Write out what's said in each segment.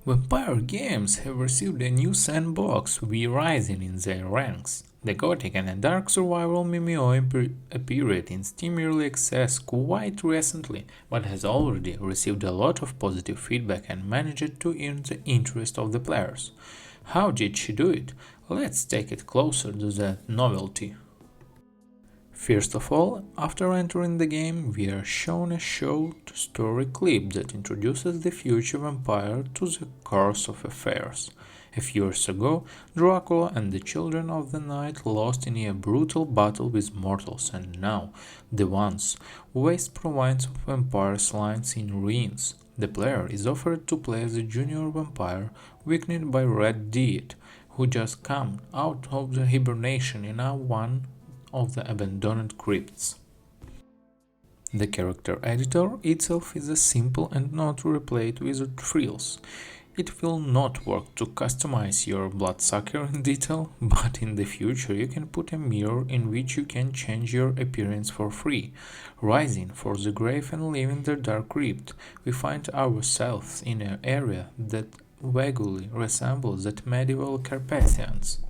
Vampire games have received a new sandbox, rising in their ranks. The Gothic and Dark Survival MMO appeared in Steam Early Access quite recently, but has already received a lot of positive feedback and managed to earn the interest of the players. How did she do it? Let's take it closer to that novelty. First of all, after entering the game, we are shown a short story clip that introduces the future vampire to the course of affairs. A few years ago, Dracula and the Children of the Night lost in a brutal battle with mortals, and now the once vast province of vampires lies in ruins. The player is offered to play as a junior vampire weakened by Red Death, who just come out of the hibernation in one of the abandoned crypts. The character editor itself is a simple and not replayed with frills. It will not work to customize your bloodsucker in detail, but in the future you can put a mirror in which you can change your appearance for free. Rising for the grave and leaving the dark crypt, we find ourselves in an area that vaguely resembles that medieval Carpathians.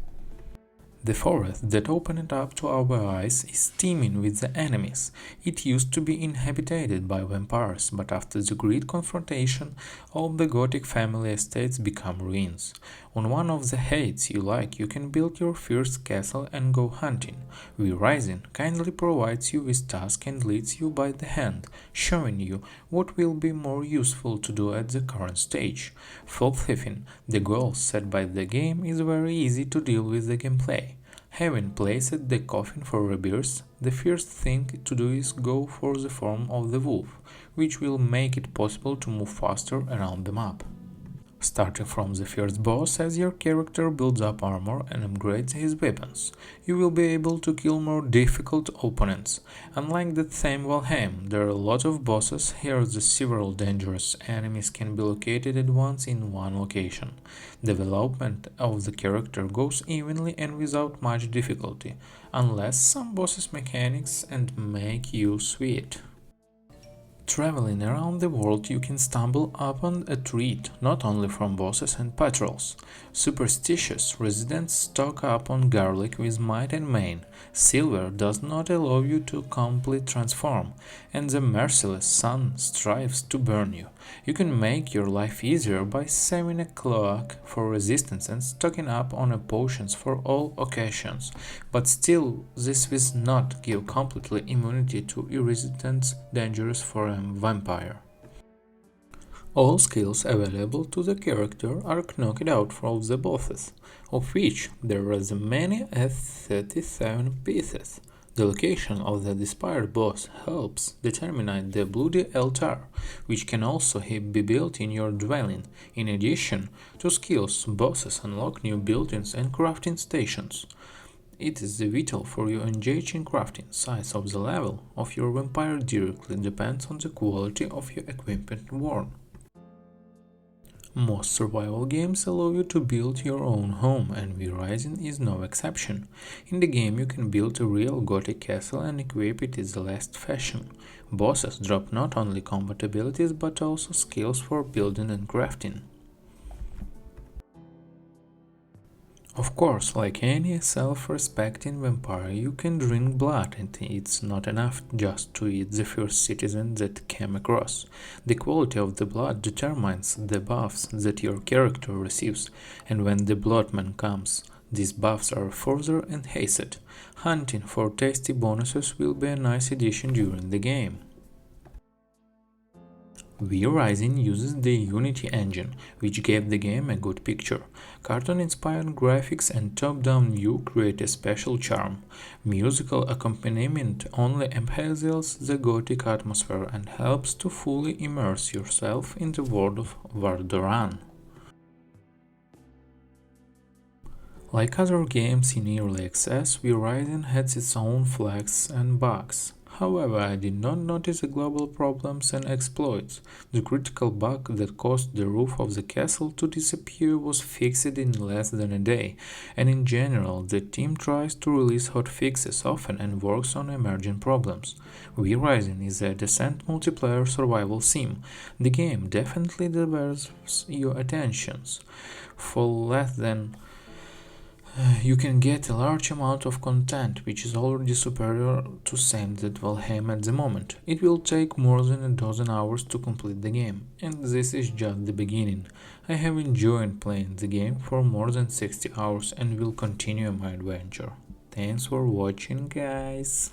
The forest that opened up to our eyes is teeming with the enemies. It used to be inhabited by vampires, but after the great confrontation, all the Gothic family estates become ruins. On one of the heights you like, you can build your first castle and go hunting. We Rising kindly provides you with tasks and leads you by the hand, showing you what will be more useful to do at the current stage. For thieving, the goal set by the game is very easy to deal with the gameplay. Having placed the coffin for rebirth, the first thing to do is go for the form of the wolf, which will make it possible to move faster around the map. Starting from the first boss, as your character builds up armor and upgrades his weapons, you will be able to kill more difficult opponents. Unlike the same Valheim, there are a lot of bosses. Here the several dangerous enemies can be located at once in one location. Development of the character goes evenly and without much difficulty, unless some bosses mechanics and make you sweat. Traveling around the world, you can stumble upon a treat not only from bosses and patrols. Superstitious residents stock up on garlic with might and main. Silver does not allow you to completely transform, and the merciless sun strives to burn you. You can make your life easier by saving a cloak for resistance and stocking up on potions for all occasions, but still this will not give completely immunity to irresistance dangerous for a vampire. All skills available to the character are knocked out from the bosses, of which there are as many as 37 pieces. The location of the desired boss helps determine the bloody altar, which can also be built in your dwelling. In addition to skills, bosses unlock new buildings and crafting stations. It is vital for you engage in crafting. Size of the level of your vampire directly depends on the quality of your equipment worn. Most survival games allow you to build your own home, and Rising is no exception. In the game you can build a real Gothic castle and equip it in the last fashion. Bosses drop not only combat abilities but also skills for building and crafting. Of course, like any self-respecting vampire, you can drink blood, and it's not enough just to eat the first citizen that came across. The quality of the blood determines the buffs that your character receives, and when the bloodman comes, these buffs are further enhanced. Hunting for tasty bonuses will be a nice addition during the game. Rising uses the Unity engine, which gave the game a good picture. Cartoon-inspired graphics and top-down view create a special charm. Musical accompaniment only enhances the Gothic atmosphere and helps to fully immerse yourself in the world of Vardoran. Like other games in early access, Rising has its own flaws and bugs. However, I did not notice the global problems and exploits. The critical bug that caused the roof of the castle to disappear was fixed in less than a day, and in general, the team tries to release hotfixes often and works on emerging problems. We Rising is a decent multiplayer survival sim. The game definitely deserves your attentions. For less than you can get a large amount of content, which is already superior to same that Valheim at the moment. It will take more than a dozen hours to complete the game, and this is just the beginning. I have enjoyed playing the game for more than 60 hours and will continue my adventure. Thanks for watching, guys.